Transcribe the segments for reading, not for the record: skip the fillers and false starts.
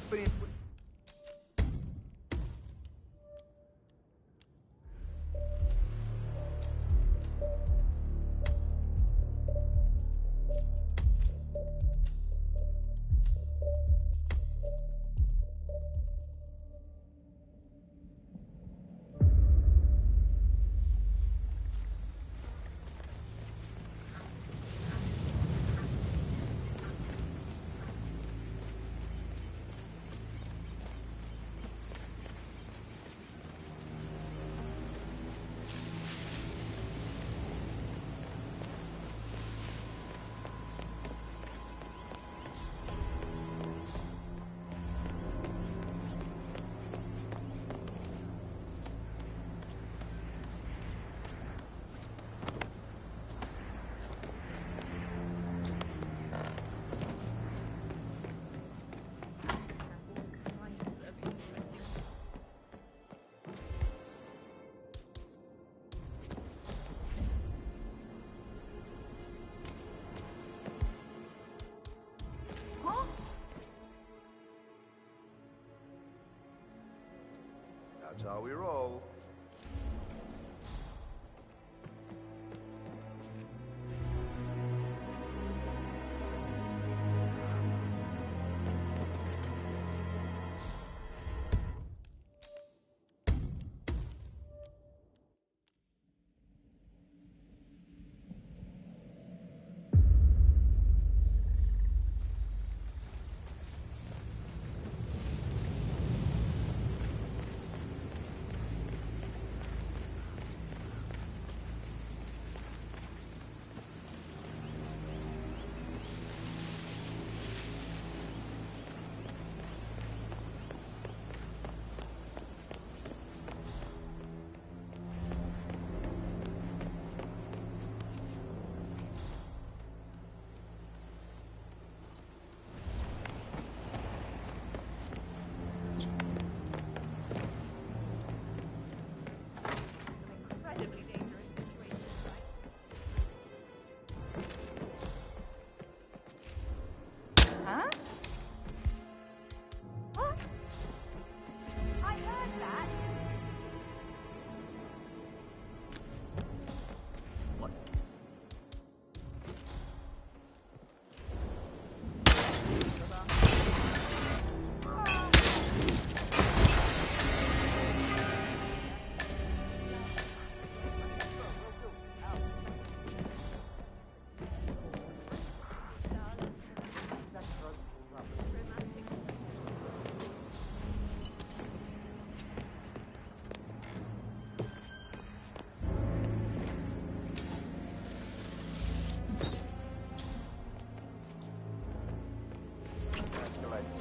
experience. That's how we roll.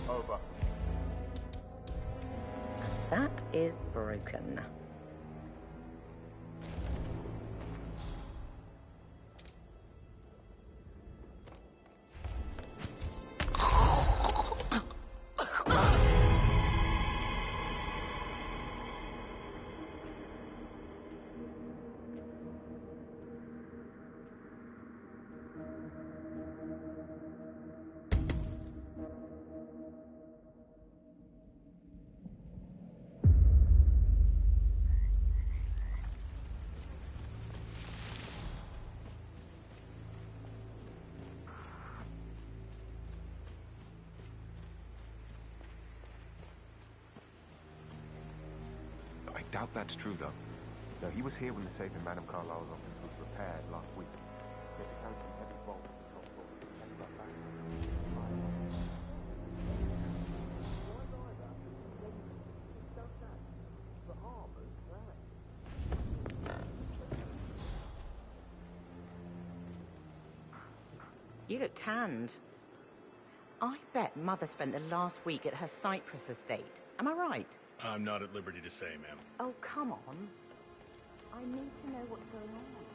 Over. That is broken. I doubt that's true, though. No, he was here when the safe in Madame Carlyle's office was repaired last week. He had to carry some heavy bolts to the top floor. And he got back. You look tanned. I bet Mother spent the last week at her Cyprus estate. Am I right? I'm not at liberty to say, ma'am. Oh, come on. I need to know what's going on.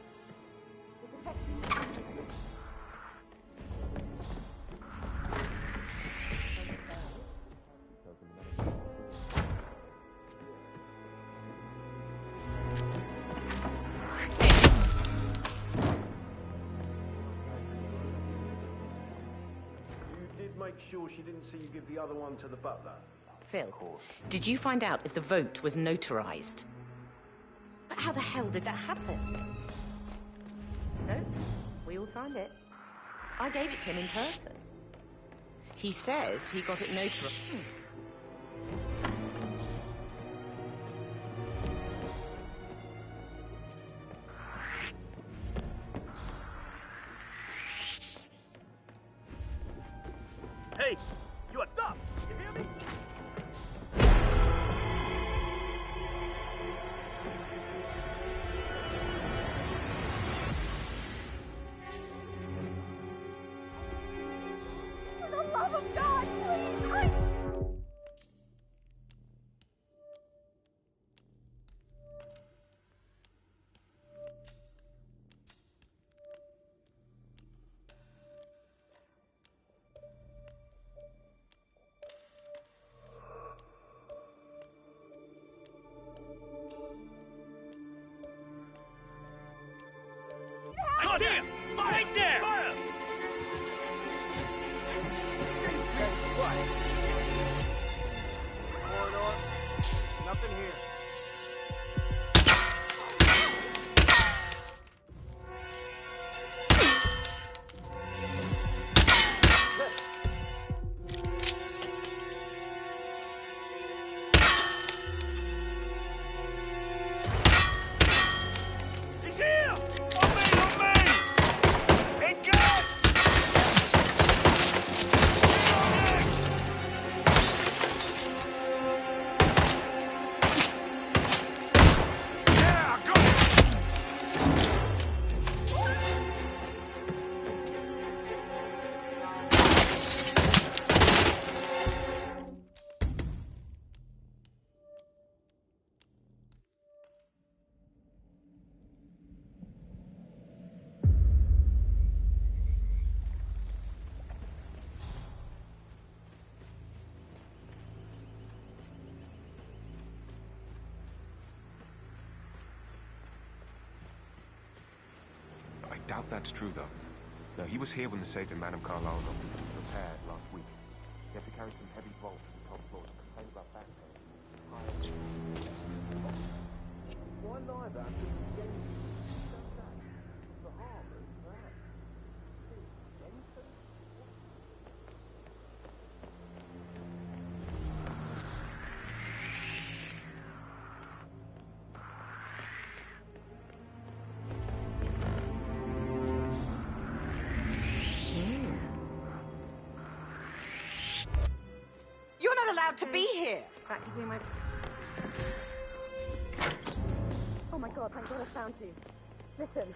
sure she didn't see you give the other one to the butler. Phil, did you find out if the vote was notarized? But how the hell did that happen? No, we all signed it. I gave it to him in person. He says he got it notarized. Hey, you are stop! You hear me? For the love of God, please! I see him! Right there! Fire! What? Going on? Nothing here. He's here! On me! On me! Engage! Yeah, I got it! I doubt that's true, though. No, he was here when the safe in Madame Carlisle's office was repaired last week. He had to carry some heavy bolts to the top floor to complain about back pain. Why lie about it? The harbour, perhaps. Anything? You're not allowed to be here! Back to do my... Oh my God, thank God I found you. Listen.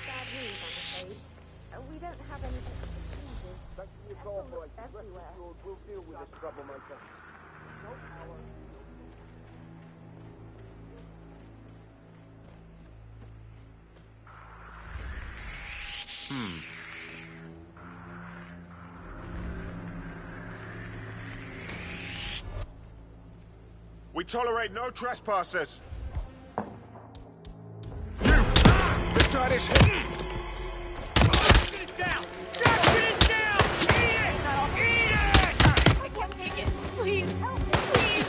Bad news, I'm afraid. We don't have any excuses. Thanks for your cooperation. Rest Everywhere. assured, we'll deal with this troublemaker. No power. We tolerate no trespassers. You! This guy is hit! Get it down! Just get it down! Eat it! Eat it! I can't take it. Please. Please.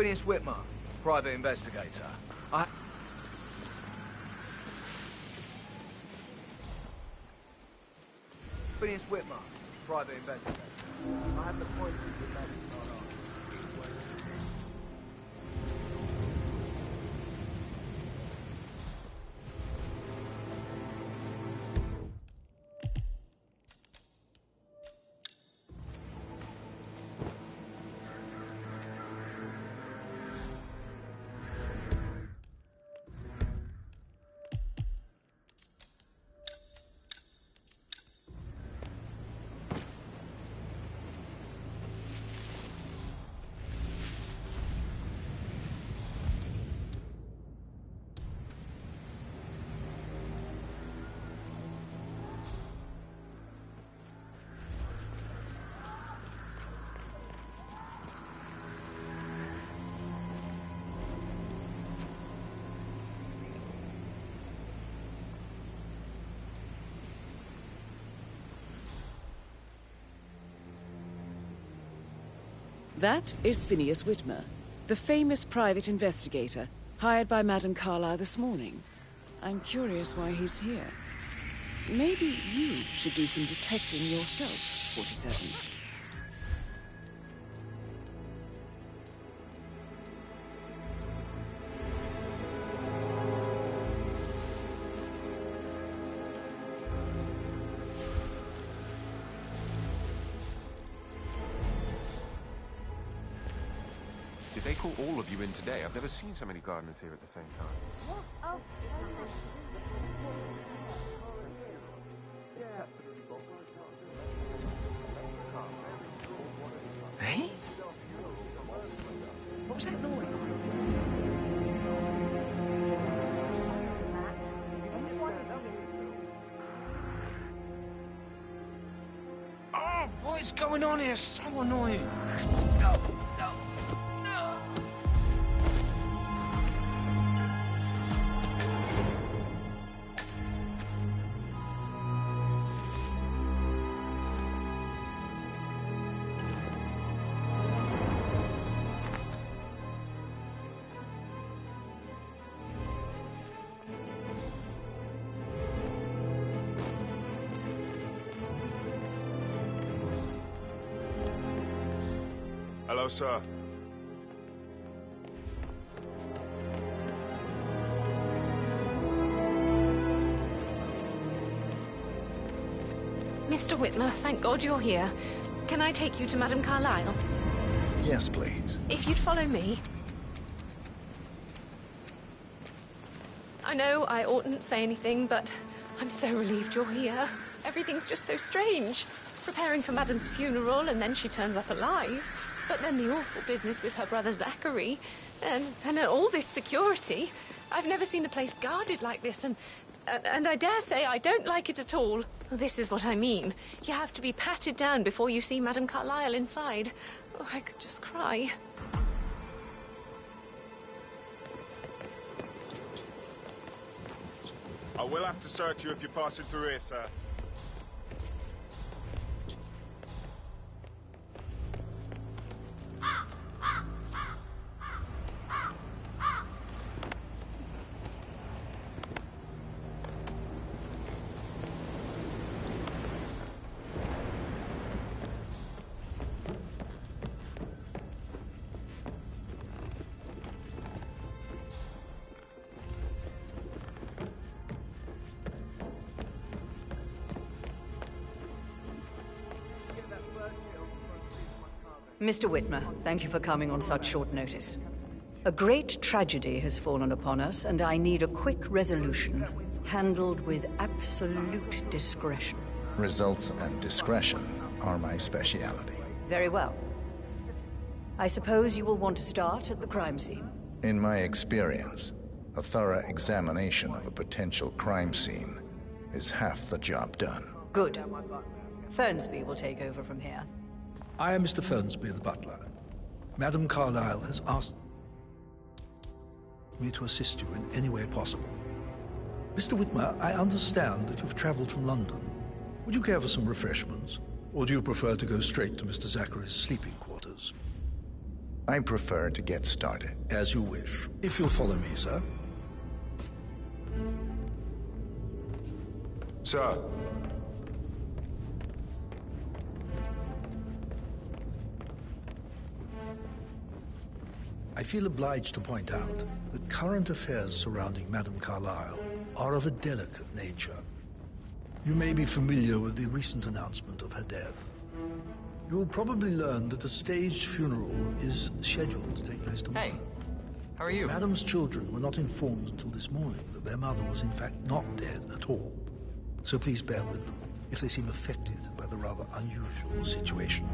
Phineas Whitmer, private investigator. Phineas Whitmer, private investigator. I have the point with Madam Carlyle. That is Phineas Whitmer, the famous private investigator, hired by Madame Carlyle this morning. I'm curious why he's here. Maybe you should do some detecting yourself, 47. Did they call all of you in today? I've never seen so many gardeners here at the same time. Hey? What was that noise? Oh, what is going on here? So annoying. Hello, sir. Mr. Whitmer, thank God you're here. Can I take you to Madame Carlyle? Yes, please. If you'd follow me. I know I oughtn't say anything, but I'm so relieved you're here. Everything's just so strange. Preparing for Madame's funeral, and then she turns up alive. But then the awful business with her brother Zachary, and all this security. I've never seen the place guarded like this, and I dare say I don't like it at all. Well, this is what I mean. You have to be patted down before you see Madame Carlyle inside. Oh, I could just cry. I will have to search you if you're passing through here, sir. Mr. Whitmer, thank you for coming on such short notice. A great tragedy has fallen upon us, and I need a quick resolution, handled with absolute discretion. Results and discretion are my speciality. Very well. I suppose you will want to start at the crime scene. In my experience, a thorough examination of a potential crime scene is half the job done. Good. Fernsby will take over from here. I am Mr. Fernsby, the butler. Madame Carlyle has asked me to assist you in any way possible. Mr. Whitmer, I understand that you've traveled from London. Would you care for some refreshments? Or do you prefer to go straight to Mr. Zachary's sleeping quarters? I prefer to get started. As you wish. If you'll follow me, sir. Sir. I feel obliged to point out that current affairs surrounding Madame Carlyle are of a delicate nature. You may be familiar with the recent announcement of her death. You will probably learn that a staged funeral is scheduled to take place tomorrow. Hey, how are you? Madame's children were not informed until this morning that their mother was in fact not dead at all. So please bear with them if they seem affected by the rather unusual situation.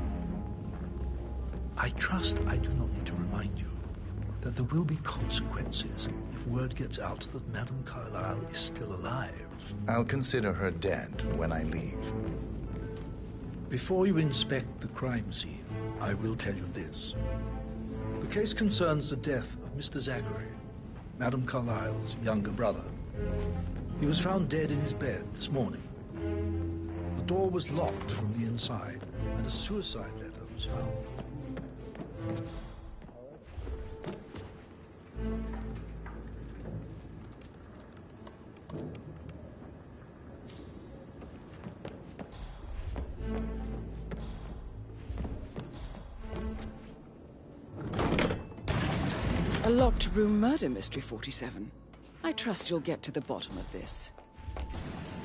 I trust I do not need to remind you that there will be consequences if word gets out that Madame Carlyle is still alive. I'll consider her dead when I leave. Before you inspect the crime scene, I will tell you this. The case concerns the death of Mr. Zachary, Madame Carlyle's younger brother. He was found dead in his bed this morning. The door was locked from the inside, and a suicide letter was found. A locked room murder mystery, 47. I trust you'll get to the bottom of this.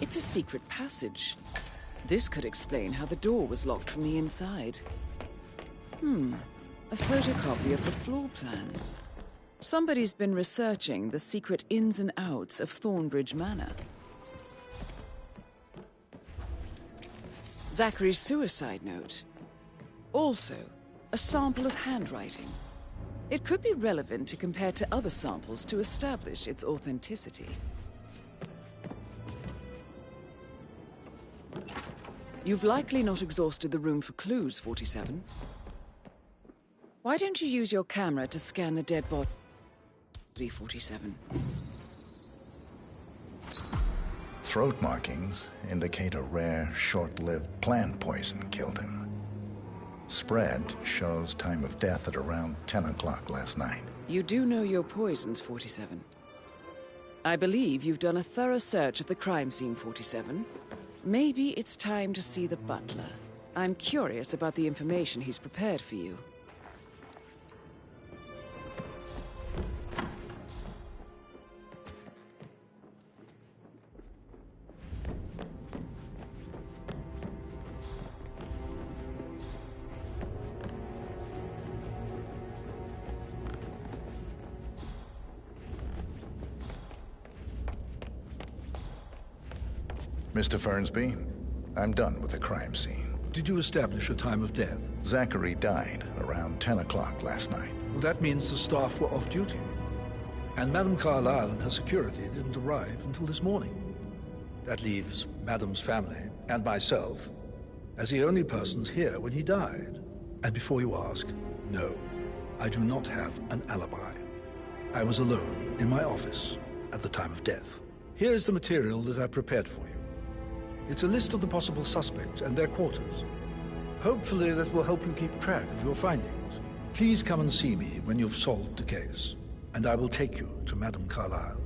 It's a secret passage. This could explain how the door was locked from the inside. A photocopy of the floor plans. Somebody's been researching the secret ins and outs of Thornbridge Manor. Zachary's suicide note. Also, a sample of handwriting. It could be relevant to compare to other samples to establish its authenticity. You've likely not exhausted the room for clues, 47. Why don't you use your camera to scan the dead body, 47? Throat markings indicate a rare, short-lived plant poison killed him. Spread shows time of death at around 10 o'clock last night. You do know your poisons, 47. I believe you've done a thorough search of the crime scene, 47. Maybe it's time to see the butler. I'm curious about the information he's prepared for you. Mr. Fernsby, I'm done with the crime scene. Did you establish a time of death? Zachary died around 10 o'clock last night. Well, that means the staff were off duty. And Madame Carlyle and her security didn't arrive until this morning. That leaves Madame's family and myself as the only persons here when he died. And before you ask, no, I do not have an alibi. I was alone in my office at the time of death. Here is the material that I prepared for you. It's a list of the possible suspects and their quarters. Hopefully that will help you keep track of your findings. Please come and see me when you've solved the case, and I will take you to Madame Carlyle.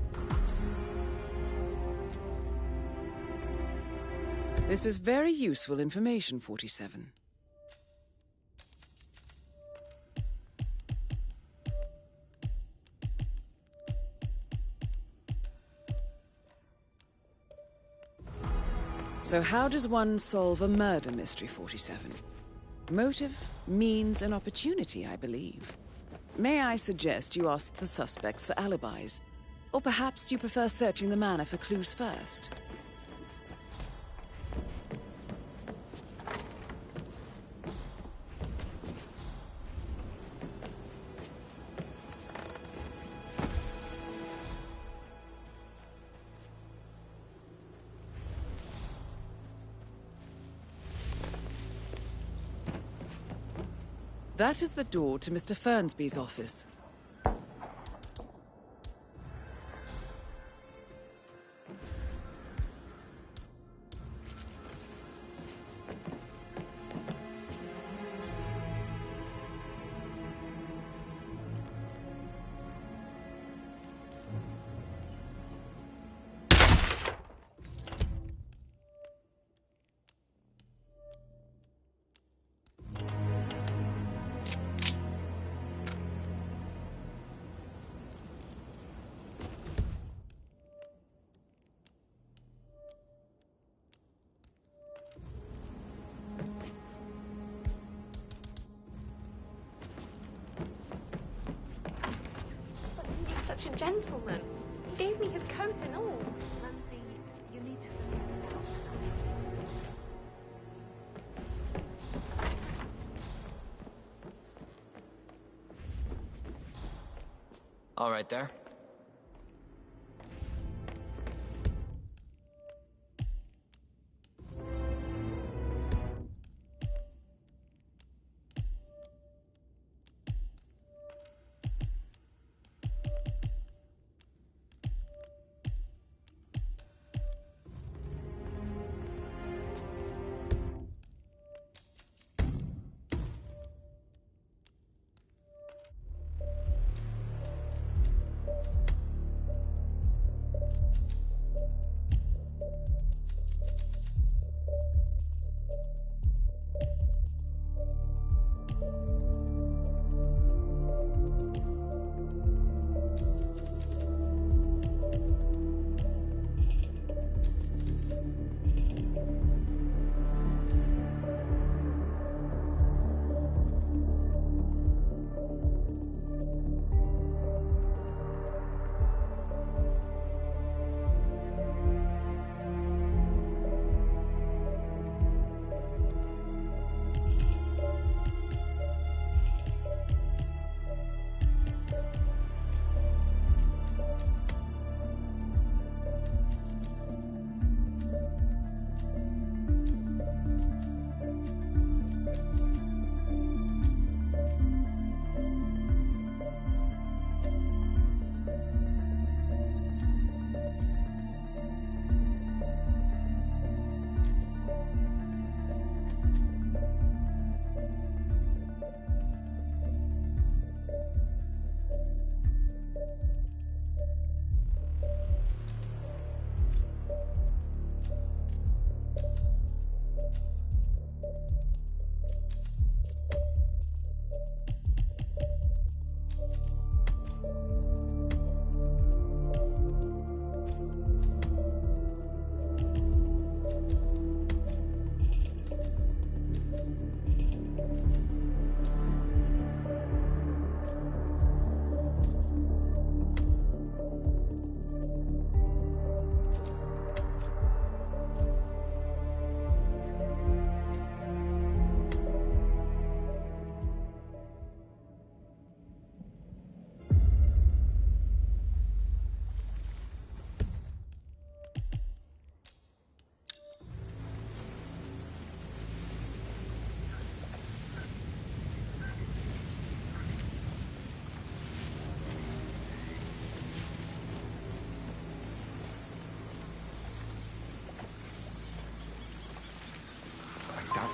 This is very useful information, 47. So how does one solve a murder mystery, 47? Motive, means, and opportunity, I believe. May I suggest you ask the suspects for alibis? Or perhaps you prefer searching the manor for clues first? That is the door to Mr. Fernsby's office. gentleman. He gave me his coat and all. Ramsey, you need to forget about All right there.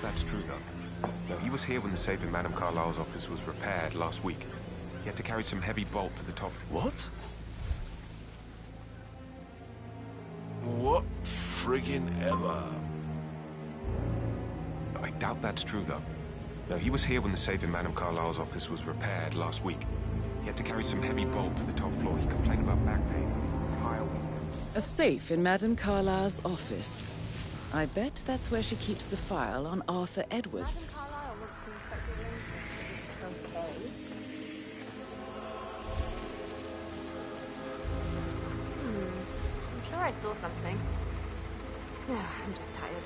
That's true, though. No, he was here when the safe in Madame Carlyle's office was repaired last week. He had to carry some heavy bolt to the top. What? What friggin' ever? I doubt that's true, though. No, he was here when the safe in Madame Carlyle's office was repaired last week. He had to carry some heavy bolt to the top floor. He complained about back pain. A safe in Madame Carlyle's office. I bet that's where she keeps the file on Arthur Edwards. Madam Carlyle wants to inspect the arrangements. Okay. I'm sure I saw something. No, I'm just tired.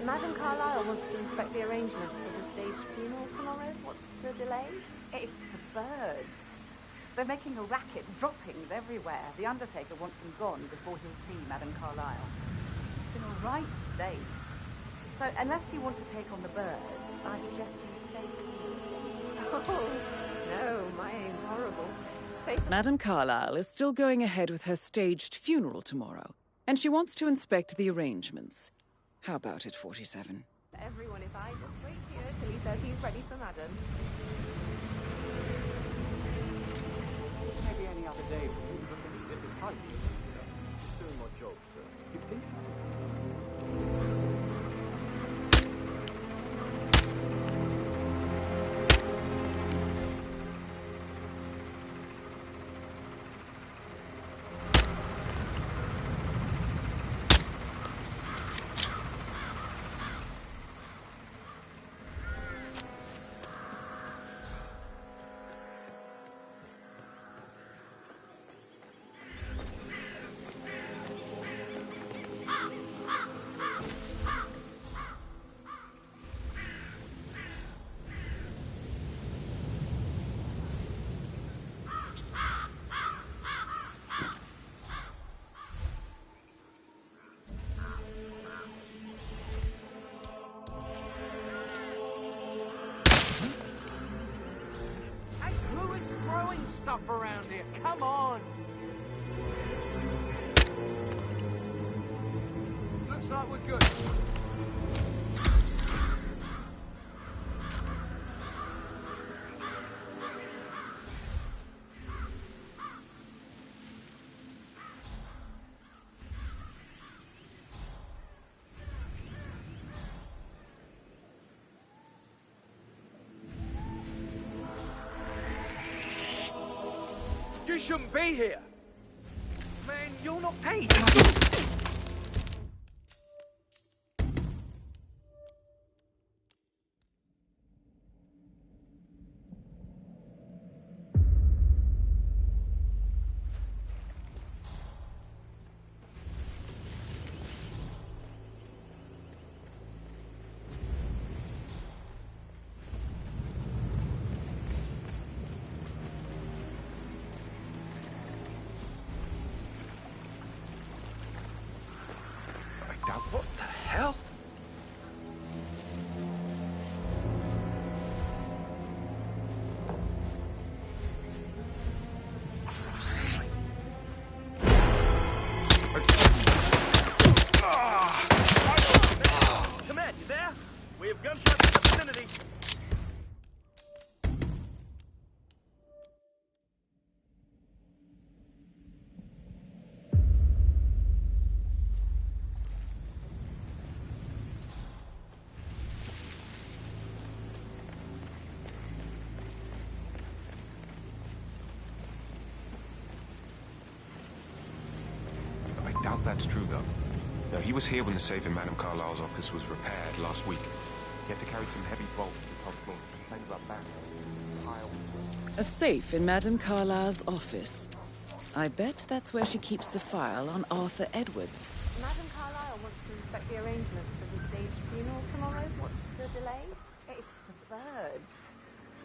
Madam Carlyle wants to inspect the arrangements for the staged funeral tomorrow. What's the delay? It's the birds. They're making a racket, droppings everywhere. The Undertaker wants them gone before he'll see Madame Carlyle. It's in a right state. So unless you want to take on the birds, I suggest you stay here. Oh, no, my aim's horrible. Madame Carlyle is still going ahead with her staged funeral tomorrow, and she wants to inspect the arrangements. How about it, 47? Everyone, if I just wait here till he says he's ready for Madam. Maybe any other day, but this is fun. Doing my job, sir. You think? find stuff around here. Come on. Looks like we're good. You shouldn't be here. Man, you're not paid. What the hell? Command, you there? We have gunshots in the vicinity. I doubt that's true, though. No, he was here when the safe in Madame Carlyle's office was repaired last week. He had to carry some heavy bolts to the top floor. Complained about that. A safe in Madame Carlyle's office. I bet that's where she keeps the file on Arthur Edwards. Madame Carlyle wants to inspect the arrangements for the staged funeral tomorrow. What's the delay? It's the birds.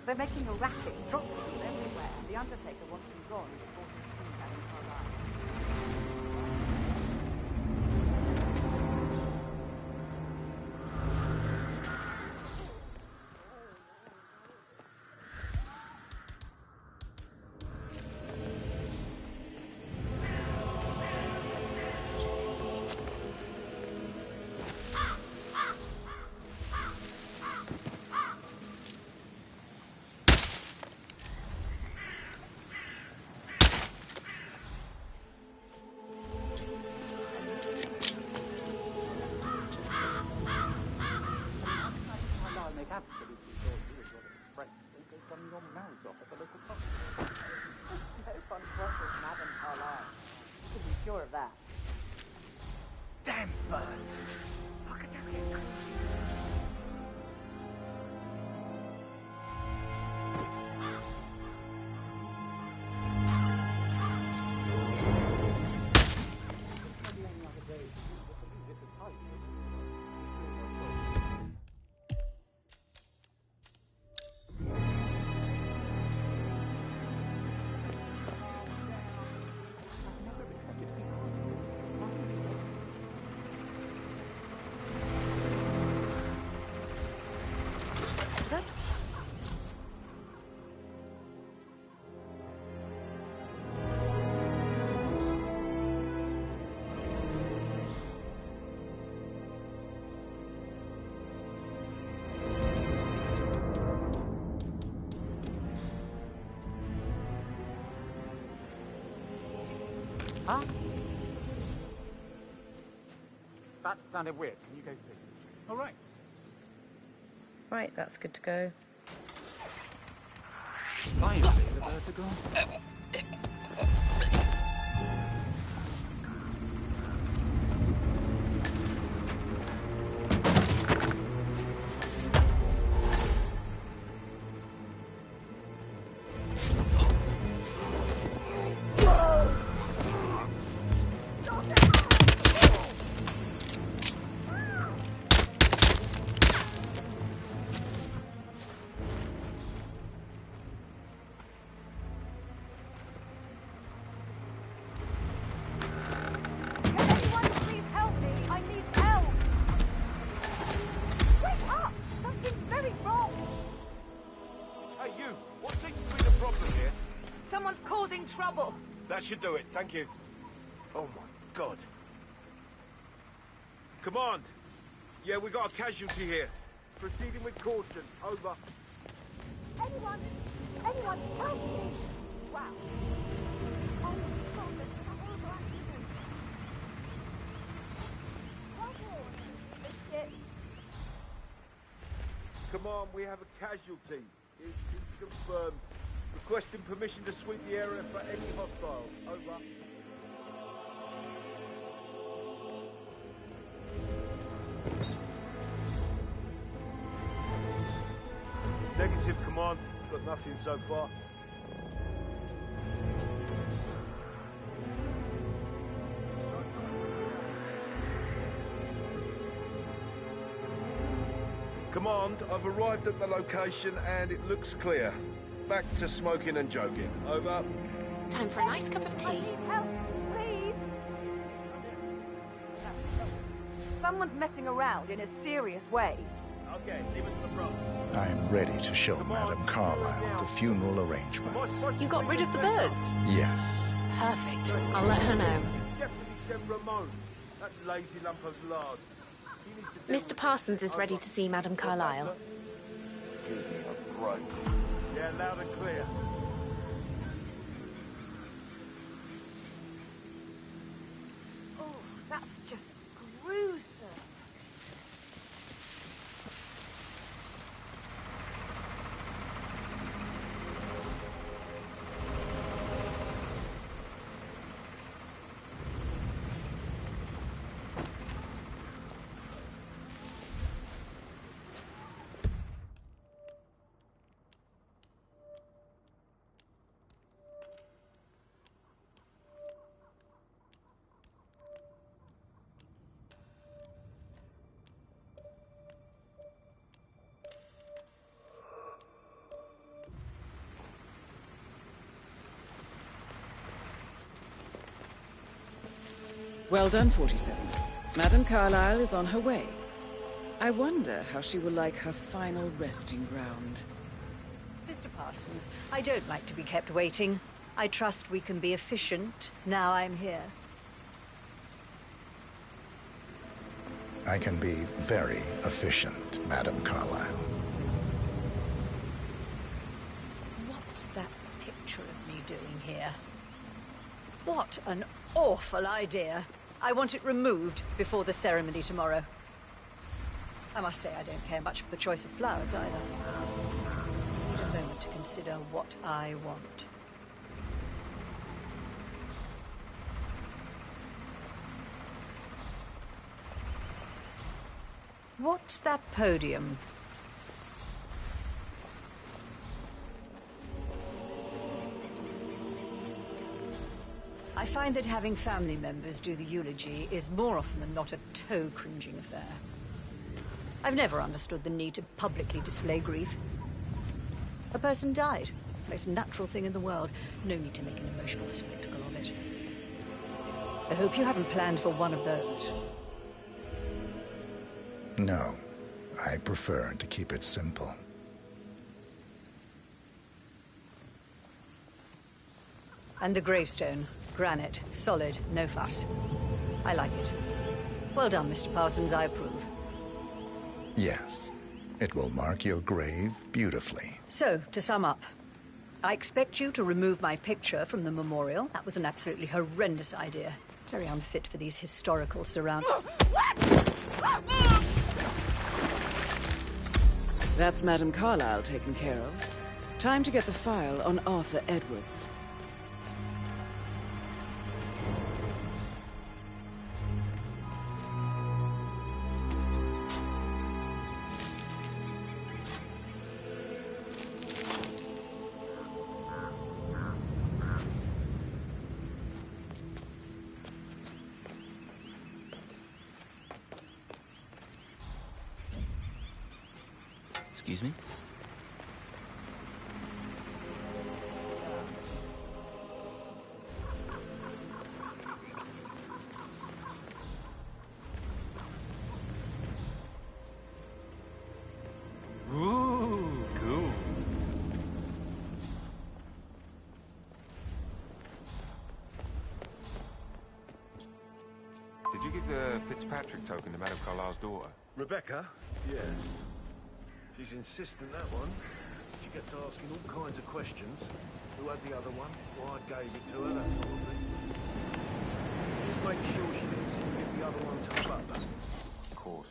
They're making a racket, dropping them everywhere. The undertaker wants them gone before he sees Madame Carlyle. Absolutely sure you as well as his friends think they've done your marriage off at the local pub. No fun for us with Madame Carlyle. You can be sure of that. Damn birds. How could that get crazy? Huh? That sounded weird. Can you go see? All right. Right, that's good to go. Finally, the birds are gone. in trouble. That should do it, thank you. Oh my God. Command! Yeah, we got a casualty here. Proceeding with caution. Over. Anyone, help me! Wow. Oh my God, this is a horrible accident. Trouble. The ship. Command, we have a casualty. It's confirmed. Requesting permission to sweep the area for any hostiles. Over. Negative, Command. Got nothing so far. Command, I've arrived at the location and it looks clear. Back to smoking and joking. Over. Time for a nice cup of tea. Help, please. Someone's messing around in a serious way. Okay, leave it to the front. I'm ready to show Madame Carlyle the funeral arrangements. You got rid of the birds? Yes. Perfect. I'll let her know. Deputy sent Ramon. That lazy lump of lard. Mr. Parsons is ready to see Madame Carlyle. Give me a break. Yeah, loud and clear. Oh, that's just gruesome. Well done, 47. Madame Carlyle is on her way. I wonder how she will like her final resting ground. Mr. Parsons, I don't like to be kept waiting. I trust we can be efficient now I'm here. I can be very efficient, Madame Carlyle. What's that picture of me doing here? What an awful idea. I want it removed before the ceremony tomorrow. I must say I don't care much for the choice of flowers either. Need a moment to consider what I want. What's that podium? I find that having family members do the eulogy is more often than not a toe-cringing affair. I've never understood the need to publicly display grief. A person died. Most natural thing in the world. No need to make an emotional spectacle of it. I hope you haven't planned for one of those. No, I prefer to keep it simple. And the gravestone. Granite. Solid. No fuss. I like it. Well done, Mr. Parsons. I approve. Yes, it will mark your grave beautifully. So, to sum up, I expect you to remove my picture from the memorial. That was an absolutely horrendous idea. Very unfit for these historical surroundings. That's Madame Carlyle taken care of. Time to get the file on Arthur Edwards. Excuse me? Ooh, cool. Patrick token to Madame Carlisle's daughter. Rebecca? Yes. She's insistent, that one. She gets asking all kinds of questions. Who had the other one? Why I gave it to her, that sort of thing. Just make sure she didn't give the other one to the butler. Of course.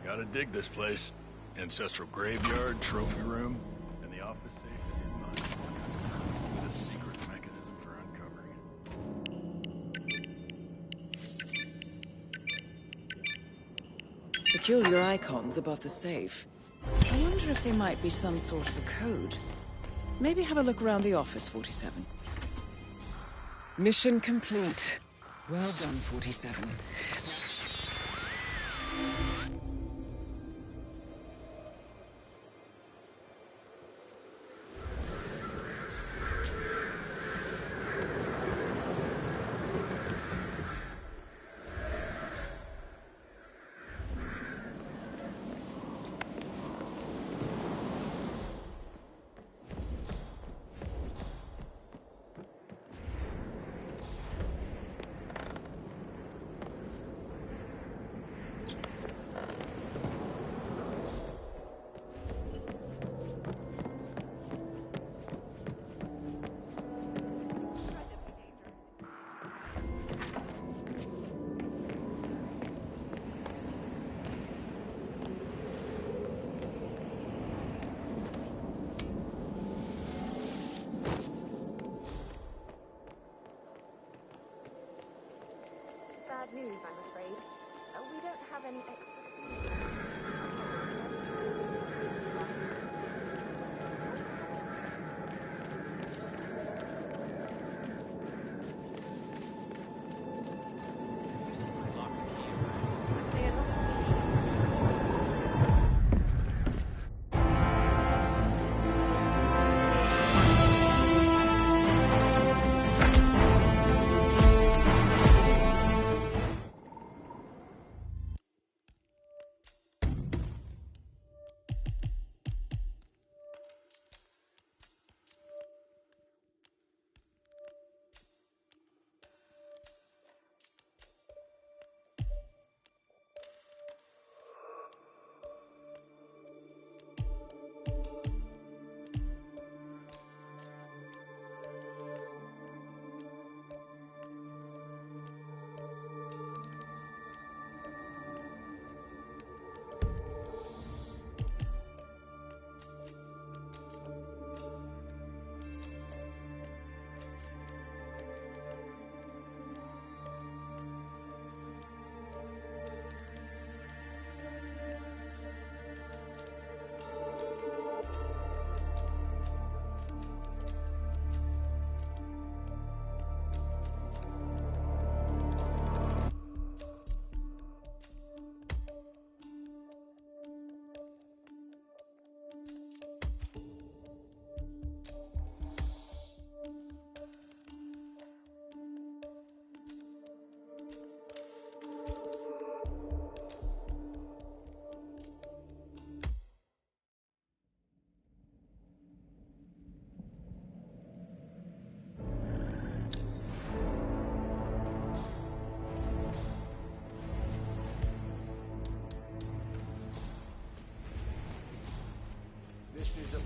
Gotta dig this place. Ancestral graveyard, trophy room, and the office safe is hidden behind with a secret mechanism for uncovering it. Peculiar icons above the safe. I wonder if they might be some sort of a code. Maybe have a look around the office, 47. Mission complete. Well done, 47. Bad news, I'm afraid. We don't have any extra...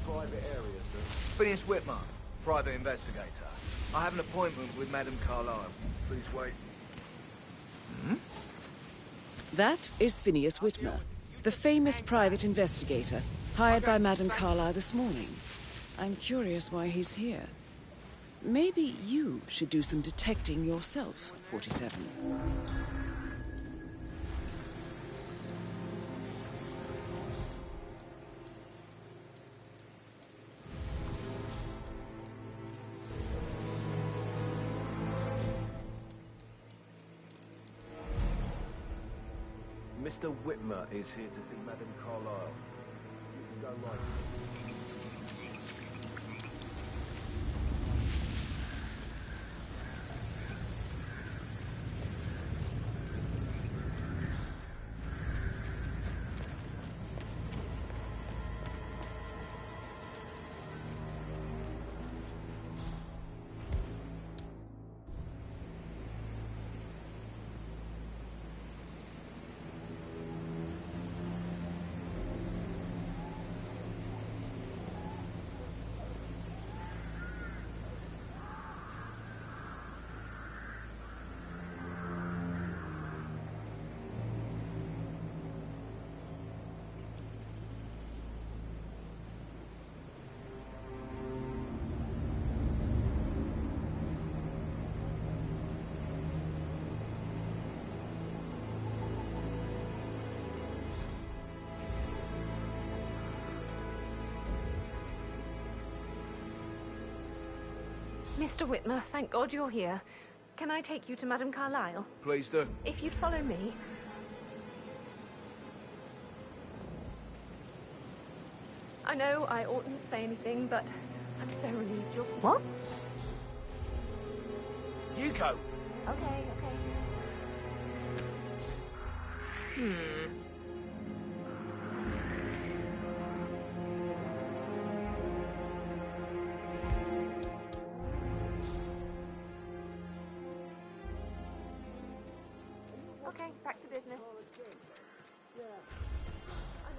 Private area, sir. Phineas Whitmer, private investigator. I have an appointment with Madame Carlisle. Please wait. Hmm? That is Phineas Whitmer, the famous private investigator, hired by Madame Carlisle this morning. I'm curious why he's here. Maybe you should do some detecting yourself, 47. Mr. Whitmer is here to see Madame Carlyle. You can go right. Mr. Whitmer, thank God you're here. Can I take you to Madame Carlyle? Please do. If you'd follow me. I know I oughtn't say anything, but I'm so relieved you're... What? You go. Okay. Okay, back to business. I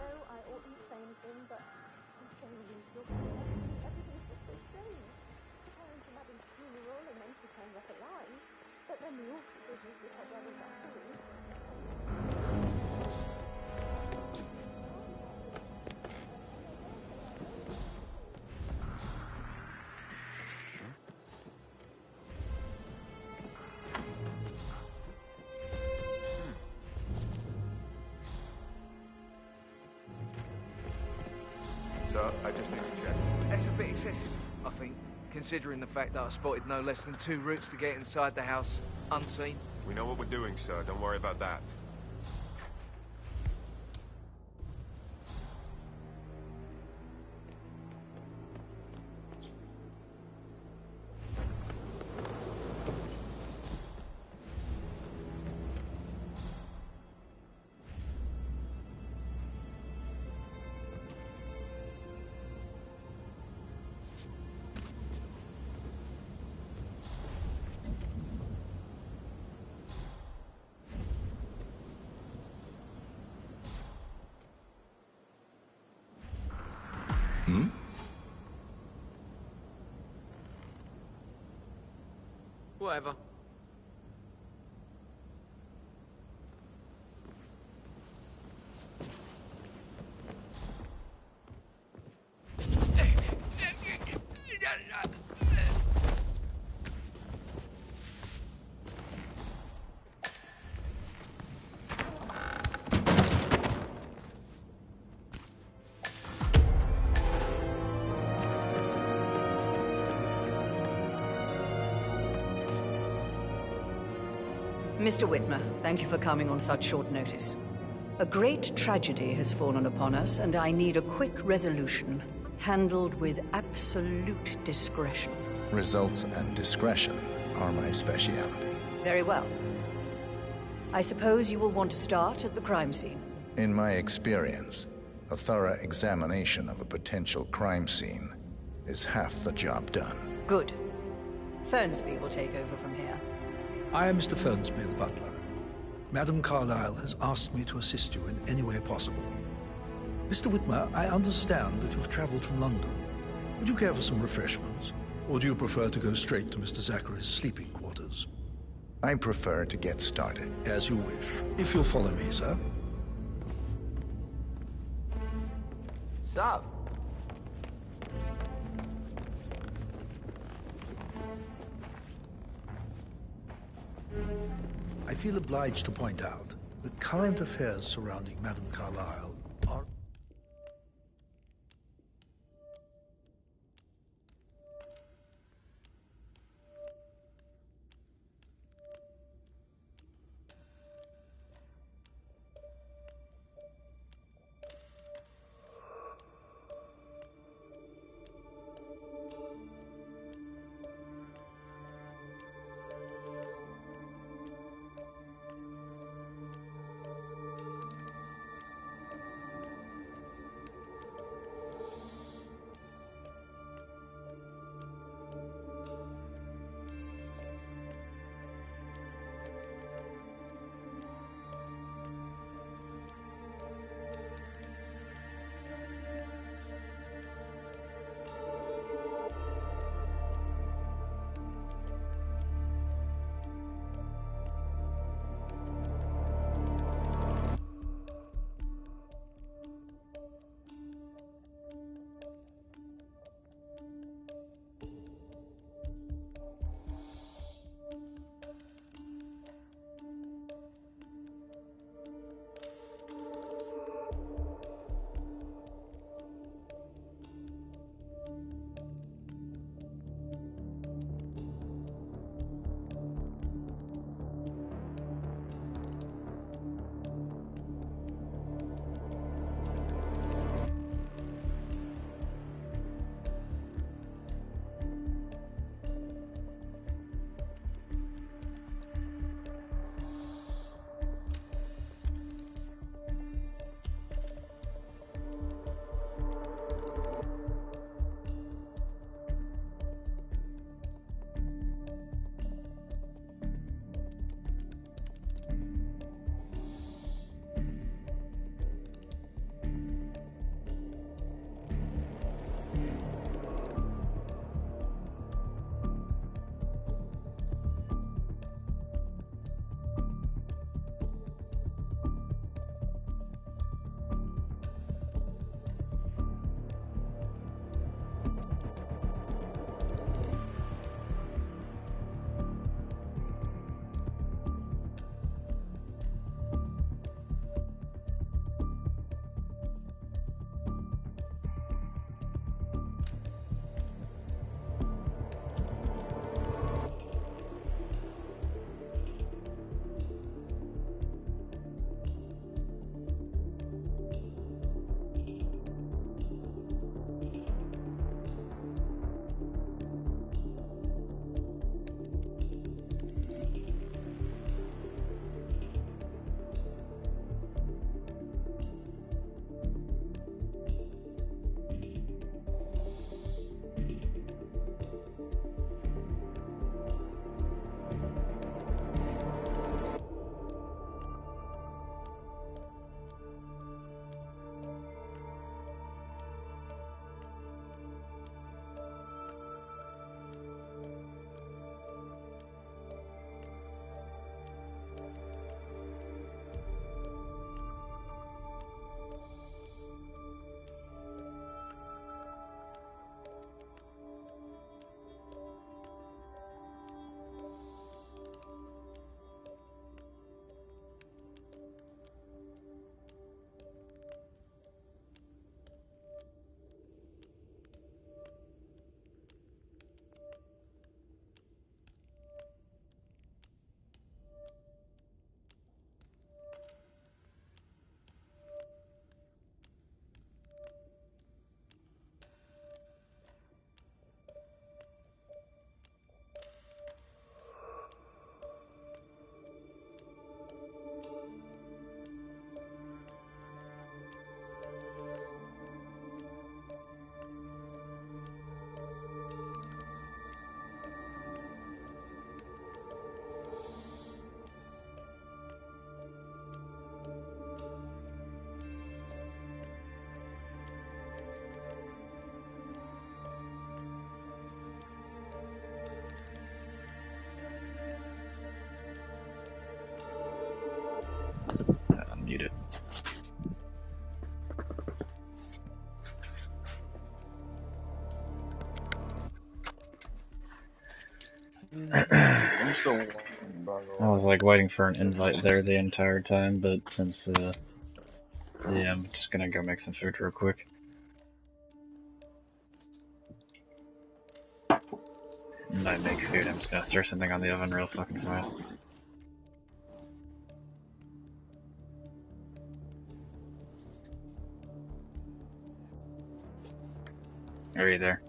know I oughtn't say anything, but I'm so relieved you're here. Everything's just so strange. Preparing for Madam's funeral and then she turns up alive. But then the awful business with her brother's accident. Sir, I just need to check. That's a bit excessive, I think, considering the fact that I spotted no less than 2 routes to get inside the house unseen. We know what we're doing, sir. Don't worry about that. Whatever. Mr. Whitmer, thank you for coming on such short notice. A great tragedy has fallen upon us, and I need a quick resolution, handled with absolute discretion. Results and discretion are my specialty. Very well. I suppose you will want to start at the crime scene. In my experience, a thorough examination of a potential crime scene is half the job done. Good. Fernsby will take over from here. I am Mr. Fernsby, the butler. Madame Carlyle has asked me to assist you in any way possible. Mr. Whitmer, I understand that you've traveled from London. Would you care for some refreshments? Or do you prefer to go straight to Mr. Zachary's sleeping quarters? I prefer to get started. As you wish. If you'll follow me, sir. So, I feel obliged to point out that current affairs surrounding Madame Carlyle are... I was like waiting for an invite there the entire time, but since yeah, I'm just gonna go make some food real quick. And I make food, I'm just gonna throw something on the oven real fucking fast. Are you there?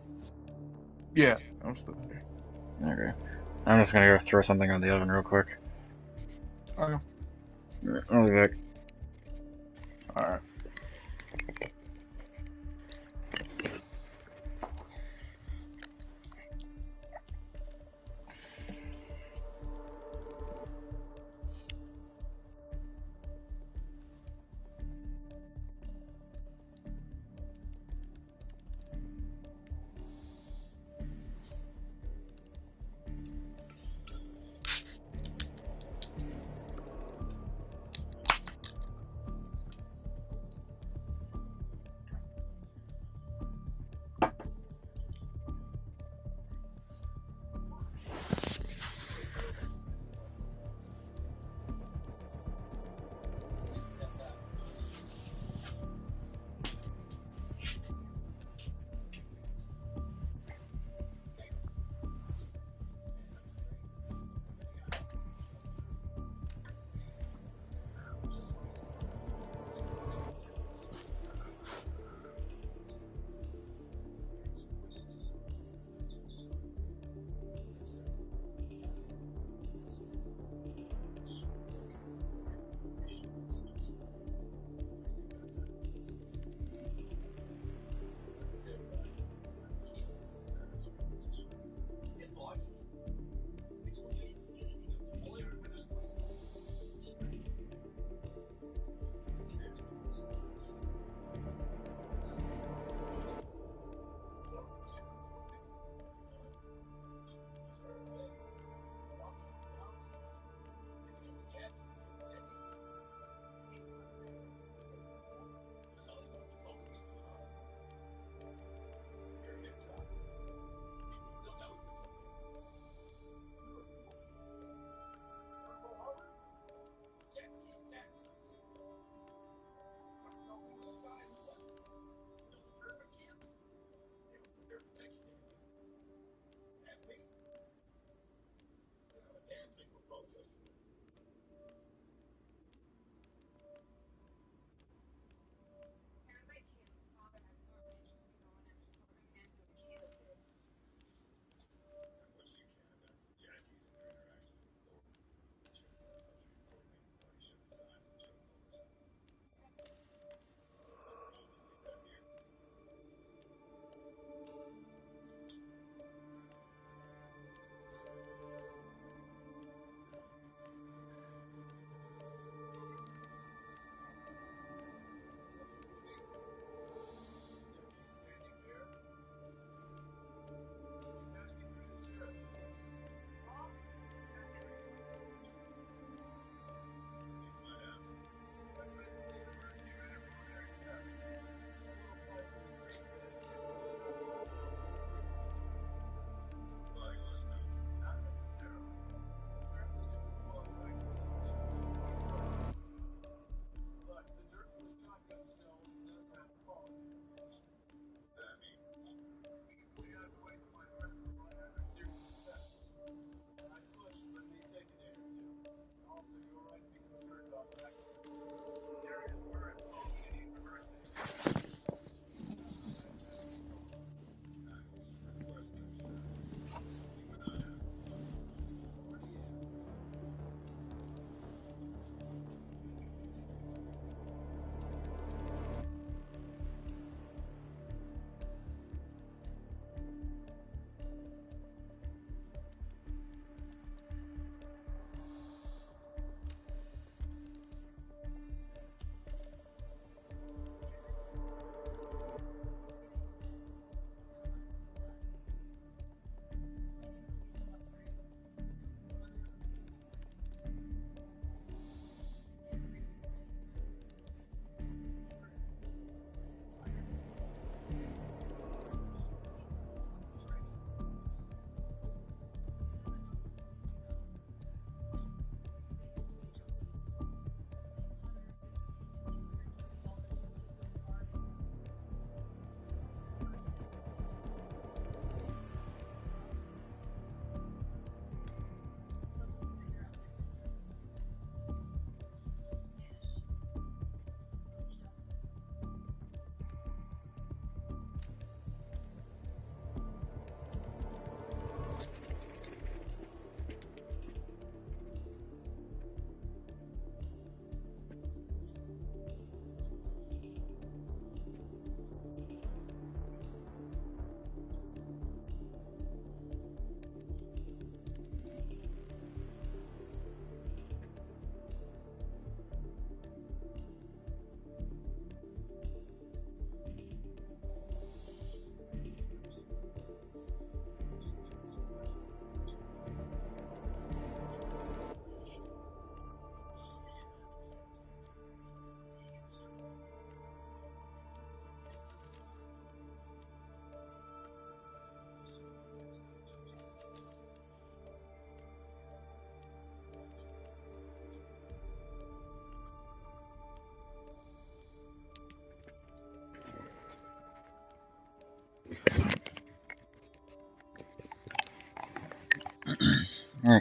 Yeah, I'm still here. Okay. I'm just gonna go throw something on the oven real quick. Okay. I'll be back. Alright.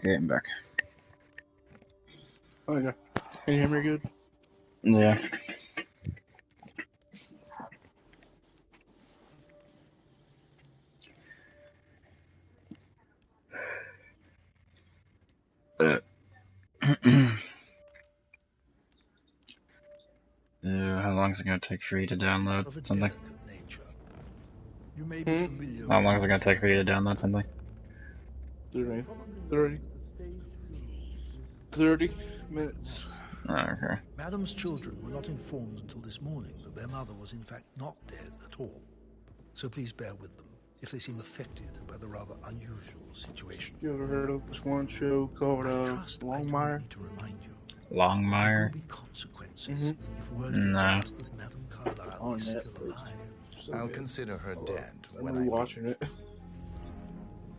Okay, I'm back. Okay. Can you hear me good? Yeah. How long is it gonna take for you to download something? You may be familiar How with long is it gonna take for you to download something? 30 minutes. Oh, okay. Madam's children were not informed until this morning that their mother was in fact not dead at all. So please bear with them if they seem affected by the rather unusual situation. You ever heard of this one show called Longmire? Longmire? Consequences if word gets No. out that Madame Carlyle On is still Netflix. alive. I'll consider her dead when I'm I watching it.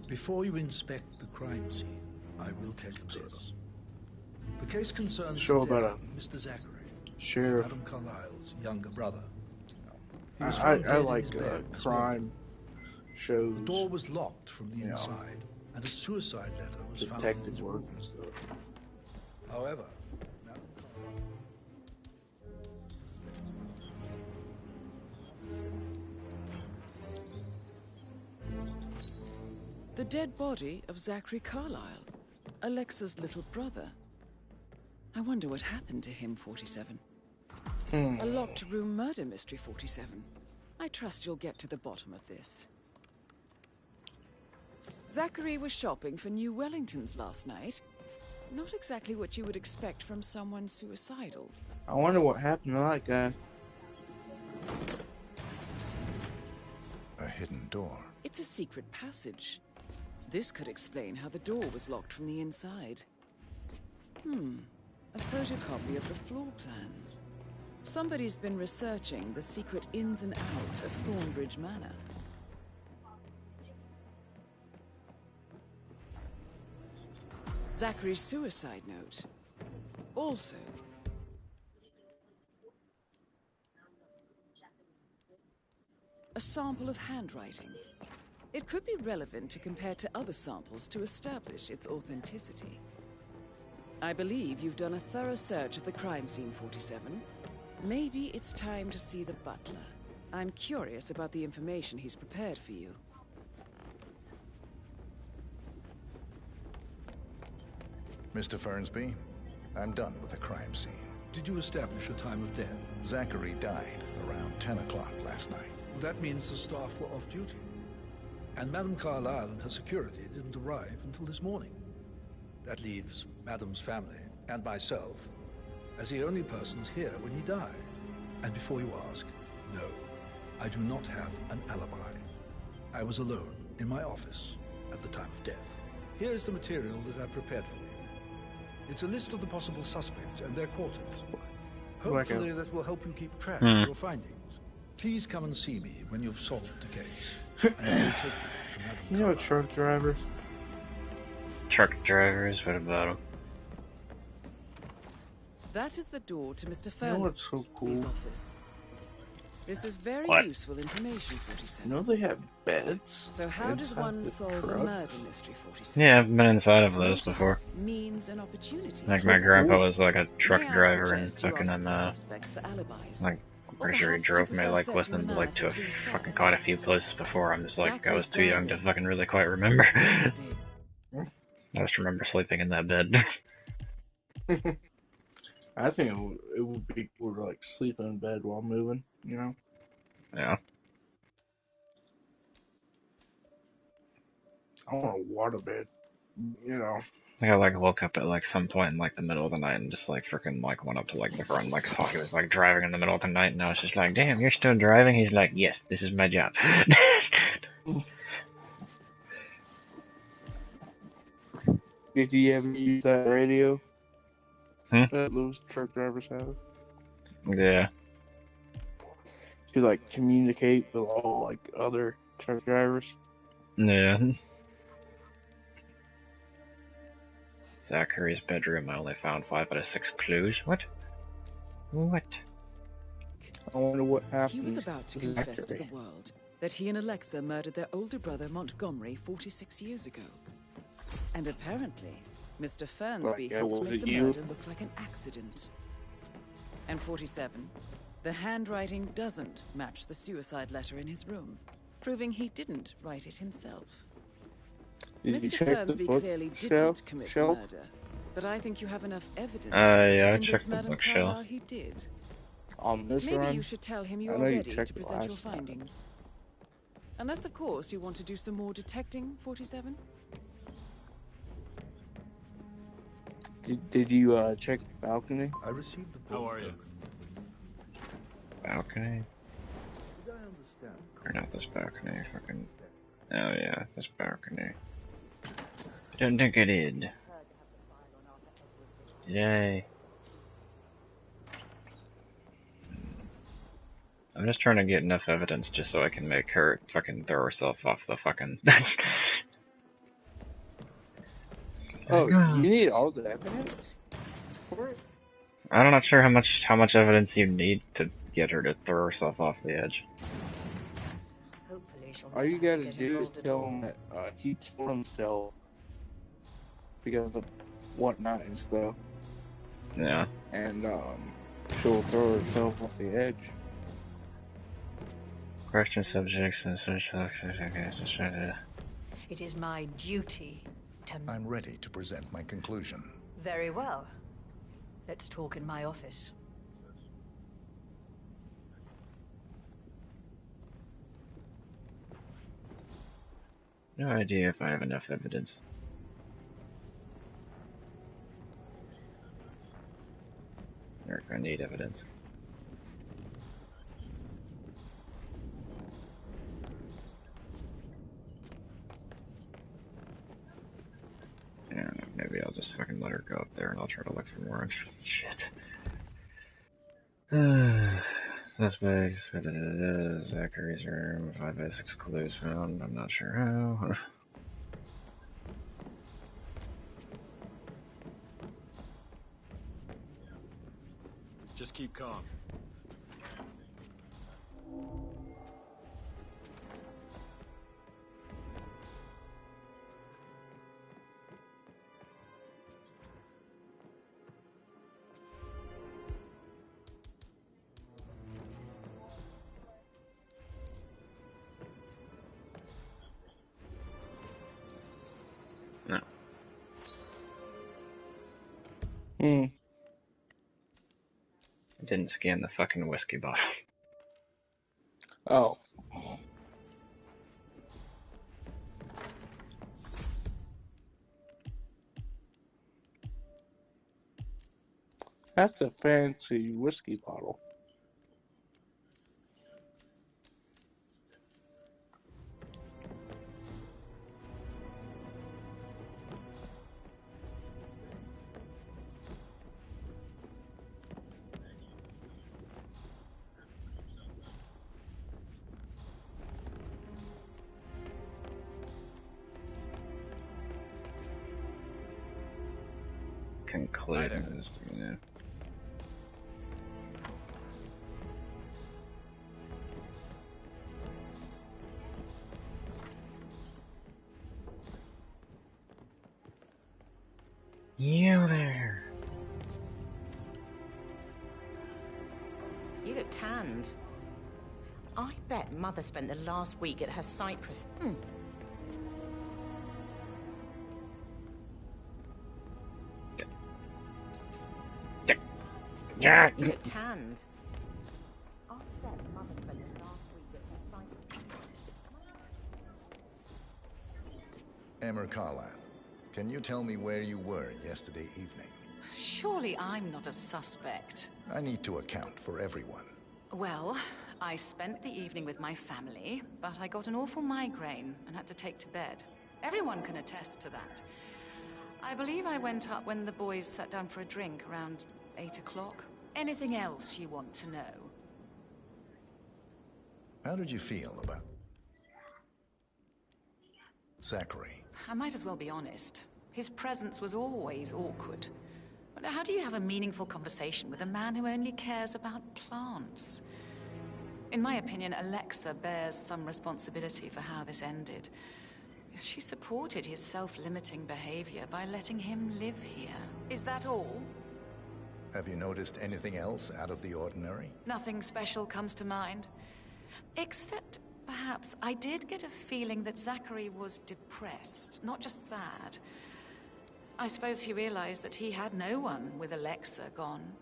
Before you inspect the crime scene, I will tell you this. The case concerns Show the death about of Mr. Zachary, sheriff. Madame Carlyle's younger brother. He I was found dead in like his bed this crime morning. shows. The door was locked from the inside, and a suicide letter was found on Detective his work room. and stuff. However, The dead body of Zachary Carlyle, Alexa's little brother. I wonder what happened to him, 47. A locked room murder mystery, 47. I trust you'll get to the bottom of this. Zachary was shopping for new Wellingtons last night. Not exactly what you would expect from someone suicidal. I wonder what happened to that guy. A hidden door. It's a secret passage. This could explain how the door was locked from the inside. A photocopy of the floor plans. Somebody's been researching the secret ins and outs of Thornbridge Manor. Zachary's suicide note. Also, a sample of handwriting. It could be relevant to compare to other samples to establish its authenticity. I believe you've done a thorough search of the crime scene, 47. Maybe it's time to see the butler. I'm curious about the information he's prepared for you. Mr. Fernsby, I'm done with the crime scene. did you establish a time of death? Zachary died around 10 o'clock last night. Well, that means the staff were off duty. And Madame Carlyle and her security didn't arrive until this morning. That leaves Madame's family and myself as the only persons here when he died. And before you ask, no, I do not have an alibi. I was alone in my office at the time of death. Here is the material that I prepared for you. It's a list of the possible suspects and their quarters. Hopefully that will help you keep track of your findings. Please come and see me when you've solved the case. And I will take you to Madame You know, truck drivers. Truck drivers, what about them? That is the door to Mr. You know what's so Fernley's cool? office. This is very useful information, 47. You know they have beds. So how does inside one the solve a truck? murder mystery, 47? Yeah, I've been inside of those before. Means an opportunity. Like, my grandpa was like a truck May I driver and suggest you fucking, ask the suspects for alibis? like, I'm pretty sure he drove me, like, with him, like, to fucking quite a few places before. I'm just like, I was too young to fucking really quite remember. I just remember sleeping in that bed. I think it would be cool to like sleep in bed while moving, you know? Yeah. I want a water bed, you know. I think I like woke up at like some point in like the middle of the night and just like freaking like went up to like the front, like saw he was like driving in the middle of the night, and I was just like, damn, you're still driving? He's like, yes, this is my job. Did you ever use that radio Hmm? that those truck drivers have Yeah. to like communicate with all like other truck drivers? Yeah. Zachary's bedroom, I only found 5 out of 6 clues. What? What? I wonder what happened. He was about to confess to the world that he and Alexa murdered their older brother Montgomery 46 years ago. And apparently, Mr. Fernsby Okay, helped was make it the you? murder look like an accident. And 47, the handwriting doesn't match the suicide letter in his room, proving he didn't write it himself. Did you Mr. check the Fernsby book clearly shelf? didn't commit the murder, but I think you have enough evidence Yeah, to I convince checked the Madame bookshelf. Carlyle he did. On this Maybe run? you should tell him you I are know you ready to checked it present your last time. findings. Unless, of course, you want to do some more detecting, 47? Did you check the balcony? I received the How are you? Balcony? Did I understand? Or not this balcony, fucking... Oh yeah, this balcony. I don't think I did. Yay. I'm just trying to get enough evidence just so I can make her fucking throw herself off the fucking... Oh, you need all the evidence for it? I'm not sure how much evidence you need to get her to throw herself off the edge. All you gotta do is tell him that he killed himself because of whatnot and stuff. Yeah. And she'll throw herself off the edge. Question subjects and It is my duty to... I'm ready to present my conclusion. Very well. Let's talk in my office. No idea if I have enough evidence. Or if I need evidence. I don't know, maybe I'll just fucking let her go up there and I'll try to look for more shit. Suspects, Zachary's room, 5 by 6 clues found, I'm not sure how. Just keep calm. No. Hmm. I didn't scan the fucking whiskey bottle. Oh. That's a fancy whiskey bottle. Conclude this, yeah. You there. You look tanned. I bet Mother spent the last week at her Cyprus. Yeah. You look tanned. I bet Mother spent the last week at her Cyprus. Emmer Carlyle, can you tell me where you were yesterday evening? Surely I'm not a suspect. I need to account for everyone. Well, I spent the evening with my family, but I got an awful migraine and had to take to bed. Everyone can attest to that. I believe I went up when the boys sat down for a drink around 8 o'clock. Anything else you want to know? How did you feel about Zachary? I might as well be honest. His presence was always awkward. But how do you have a meaningful conversation with a man who only cares about plants? In my opinion, Alexa bears some responsibility for how this ended. She supported his self-limiting behavior by letting him live here. Is that all? Have you noticed anything else out of the ordinary? Nothing special comes to mind. Except, perhaps, I did get a feeling that Zachary was depressed, not just sad. I suppose he realized that he had no one with Alexa gone.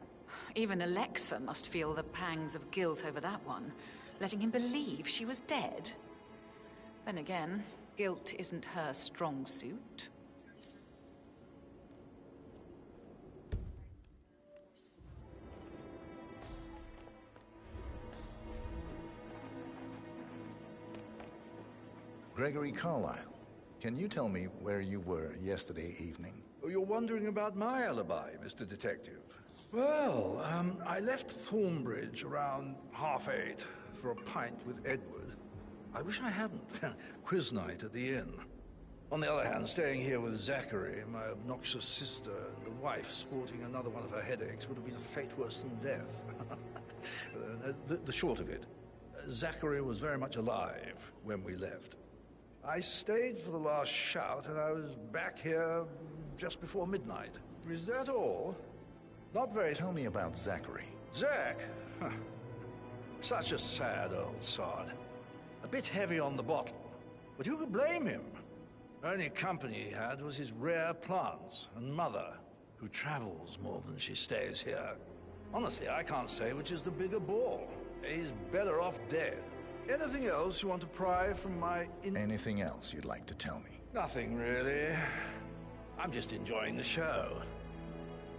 Even Alexa must feel the pangs of guilt over that one, letting him believe she was dead. Then again, guilt isn't her strong suit. Gregory Carlyle, can you tell me where you were yesterday evening? Oh, you're wondering about my alibi, Mr. Detective. Well, I left Thornbridge around 8:30 for a pint with Edward. I wish I hadn't. Quiz night at the inn. On the other hand, staying here with Zachary, my obnoxious sister, and the wife sporting another one of her headaches would have been a fate worse than death. The short of it, Zachary was very much alive when we left. I stayed for the last shout, and I was back here just before midnight. Is that all? Not very... Tell me about Zachary. Zach? Huh. Such a sad old sod. A bit heavy on the bottle, but who could blame him? Only company he had was his rare plants and mother, who travels more than she stays here. Honestly, I can't say which is the bigger bore. He's better off dead. Anything else you want to pry from my... Anything else you'd like to tell me? Nothing, really. I'm just enjoying the show.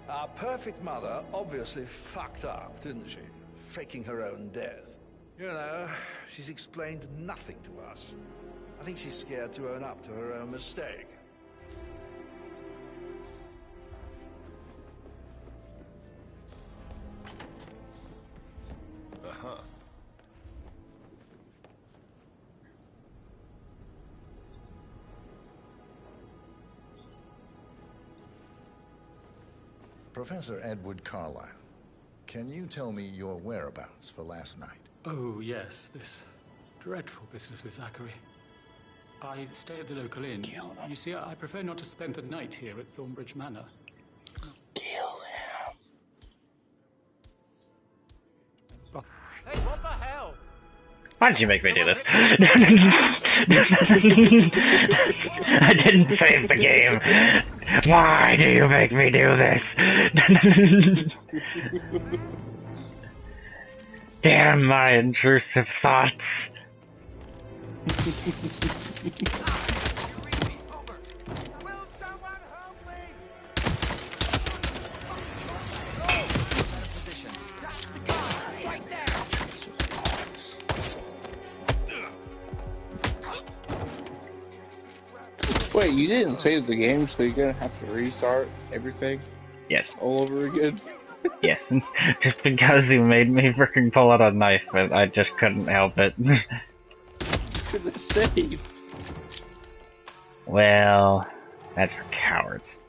Our perfect mother obviously fucked up, didn't she? Faking her own death. You know, she's explained nothing to us. I think she's scared to own up to her own mistake. Uh-huh. Professor Edward Carlyle, can you tell me your whereabouts for last night? Oh, yes, this dreadful business with Zachary. I stay at the local inn. You see, I prefer not to spend the night here at Thornbridge Manor. Kill him. Hey, what the hell? Why did you make me do this? I didn't save the game. Why do you make me do this? Damn my intrusive thoughts. Wait, you didn't save the game, so you're gonna have to restart everything? Yes. All over again? Yes, just because you made me freaking pull out a knife, but I just couldn't help it. Should have saved. Well, that's for cowards.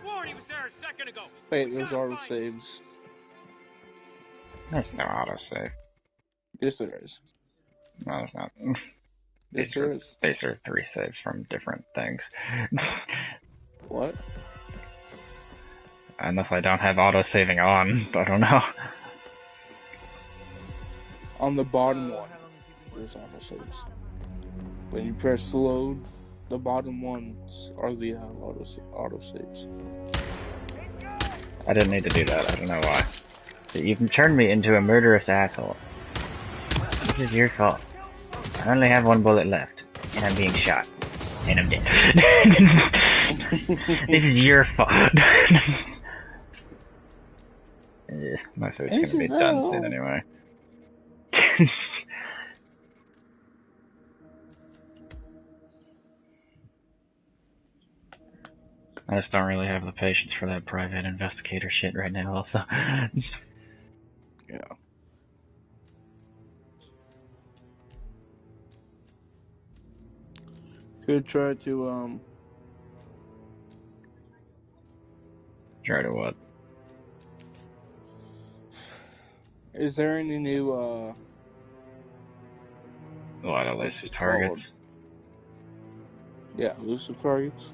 Swore he was there a second ago. Wait, there's autosaves. There's no autosave. Yes, there is. No, there's not. Yes, there is. These are 3 saves from different things. What? Unless I don't have auto-saving on, I don't know. On the bottom one, there's autosaves. When you press load, the bottom ones are the autosaves. I didn't need to do that, I don't know why. So you've turned me into a murderous asshole. This is your fault. I only have 1 bullet left, and I'm being shot. And I'm dead. This is your fault. My food's gonna be done soon anyway. I just don't really have the patience for that private investigator shit right now, also. Yeah. Could try to, Try to what? Is there any new, What, elusive targets? Yeah, elusive targets.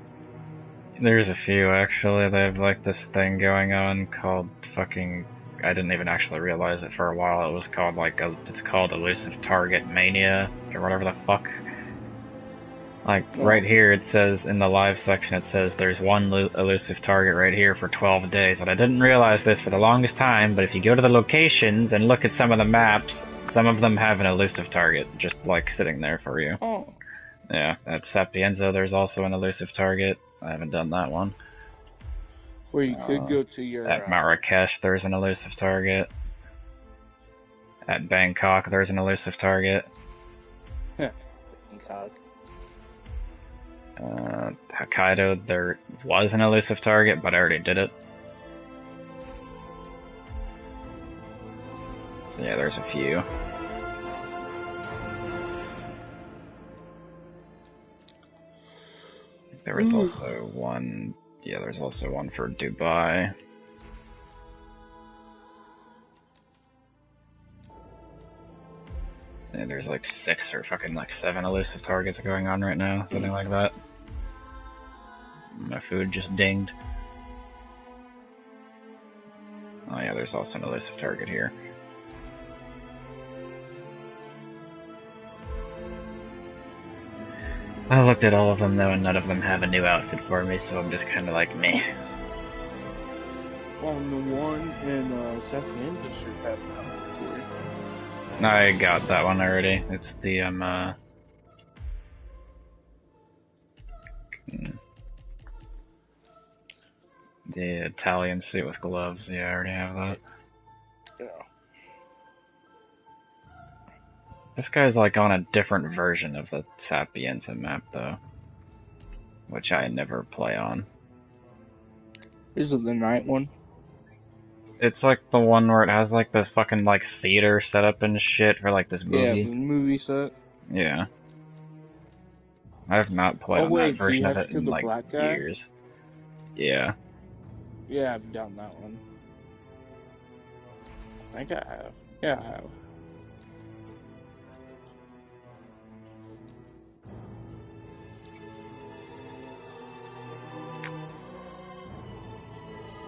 There's a few, actually. They have, like, this thing going on called fucking... I didn't even actually realize it for a while. It was called, like, it's called Elusive Target Mania, or whatever the fuck. Like, right here it says, in the live section, it says there's one elusive target right here for 12 days. And I didn't realize this for the longest time, but if you go to the locations and look at some of the maps, some of them have an elusive target, just, like, sitting there for you. Oh. Yeah, at Sapienza there's also an elusive target. I haven't done that one. Or you could go to your... At Marrakesh there's an elusive target. At Bangkok there's an elusive target. Bangkok. Hokkaido there was an elusive target, but I already did it. So yeah, there's a few. There was also one... Yeah, there's also one for Dubai. Yeah, there's like 6 or fucking like 7 elusive targets going on right now, something like that. My food just dinged. Oh yeah, there's also an elusive target here. I looked at all of them though, and none of them have a new outfit for me, so I'm just kind of like, meh. On the one in Sapienza should have an outfit for you. I got that one already. It's the, the Italian suit with gloves. Yeah, I already have that. Yeah. This guy's like on a different version of the Sapienza map, though. Which I never play on. Is it the night one? It's like the one where it has like this fucking like theater setup and shit for like this movie. Yeah, the movie set. Yeah. I have not played on that version of it in like years. Yeah. Yeah, I've done that one. I think I have. Yeah, I have.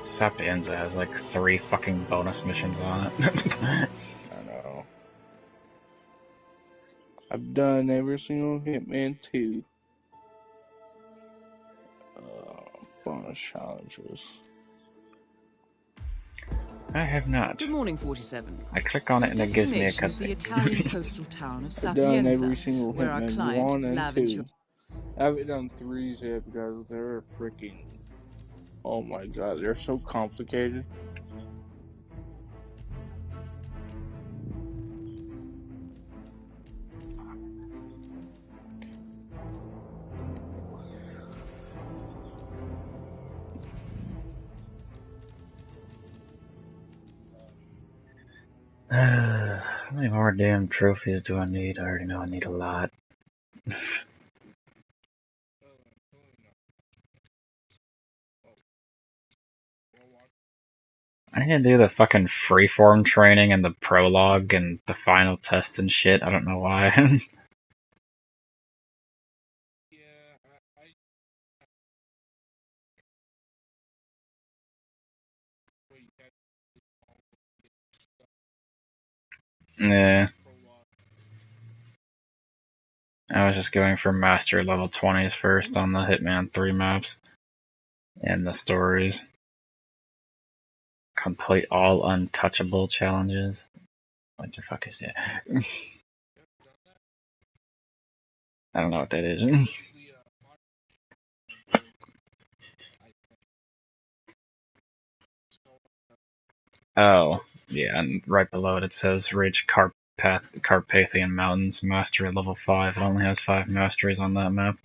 Sapienza has like 3 fucking bonus missions on it. I know. I've done every single Hitman 2. Bonus challenges. I have not. Good morning, 47. I click on it and it gives me a Destination is the cutscene. Italian coastal town of I've done Sapienza, every single where our Hitman client, 1 and Lavin's 2. I haven't done 3s yet because they're freaking... Oh my god, they're so complicated. How many more damn trophies do I need? I already know I need a lot. I need to do the fucking freeform training and the prologue and the final test and shit. I don't know why. Yeah. I was just going for master level 20s first on the Hitman 3 maps. And the stories. Complete all untouchable challenges. What the fuck is that? I don't know what that is. Oh, yeah, and right below it says reach Carpathian Mountains, mastery level 5. It only has 5 masteries on that map.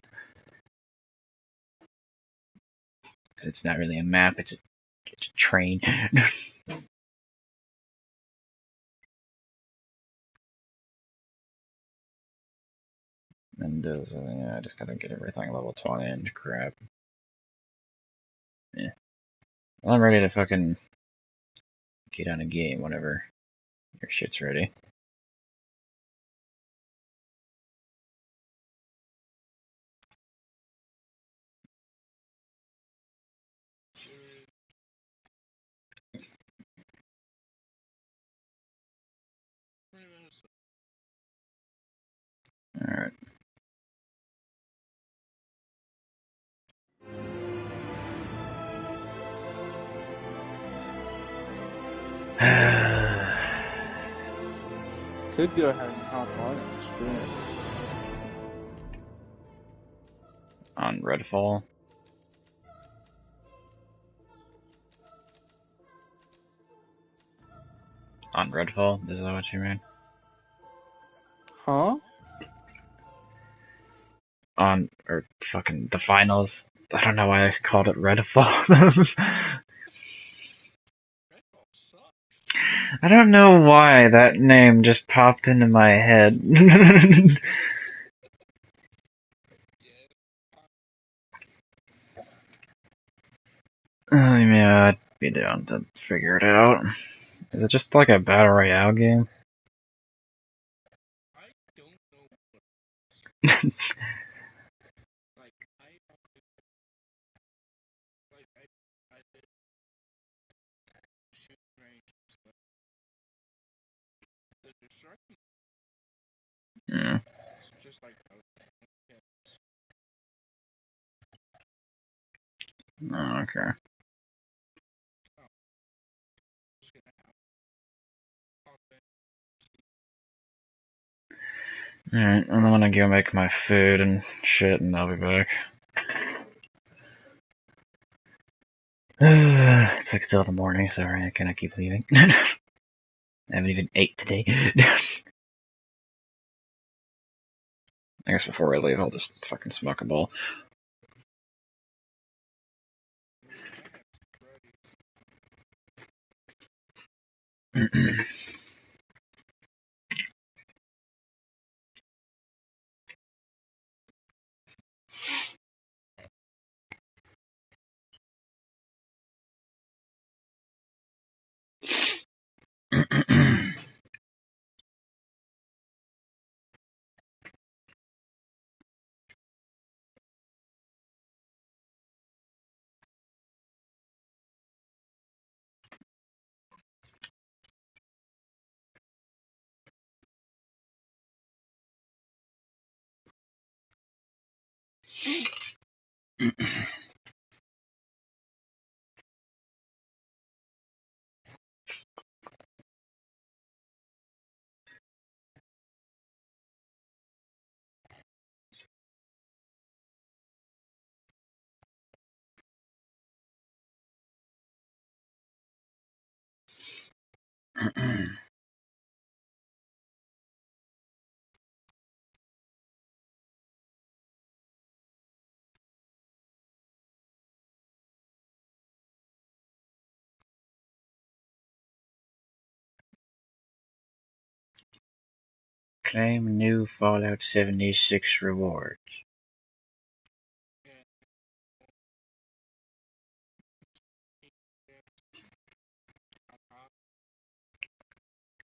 Because it's not really a map, it's a train. And yeah, I just gotta get everything level 20 and crap. Yeah. Well, I'm ready to fucking get on a game whenever your shit's ready. Alright. Could go ahead and hop on and stream. On Redfall. On Redfall? Is that what you mean? Huh? On, or fucking the finals. I don't know why I called it Redfall. I don't know why that name just popped into my head. Yeah, I'd be down to figure it out. Is it just like a battle royale game? Yeah. Oh, okay. Alright, I'm gonna go make my food and shit, and I'll be back. It's like still the morning, sorry, I kinda keep leaving. I haven't even ate today. I guess before I leave, I'll just fucking smoke a bowl. Claim new Fallout 76 rewards.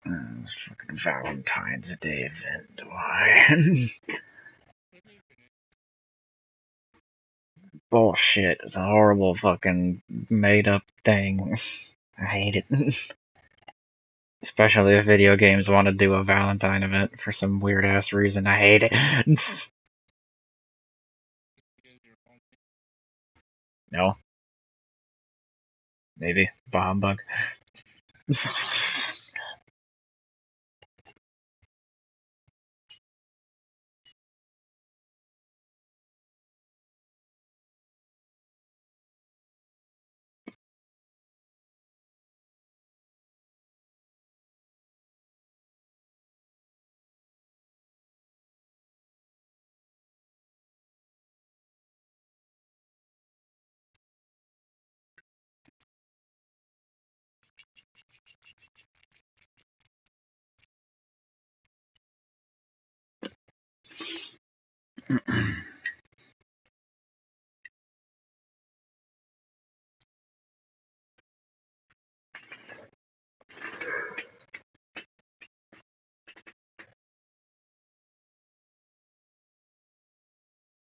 It's fucking Valentine's Day event, why? Bullshit, it's a horrible fucking made up thing. I hate it. Especially if video games want to do a Valentine event for some weird ass reason. I hate it. No. Maybe. Bomb bug.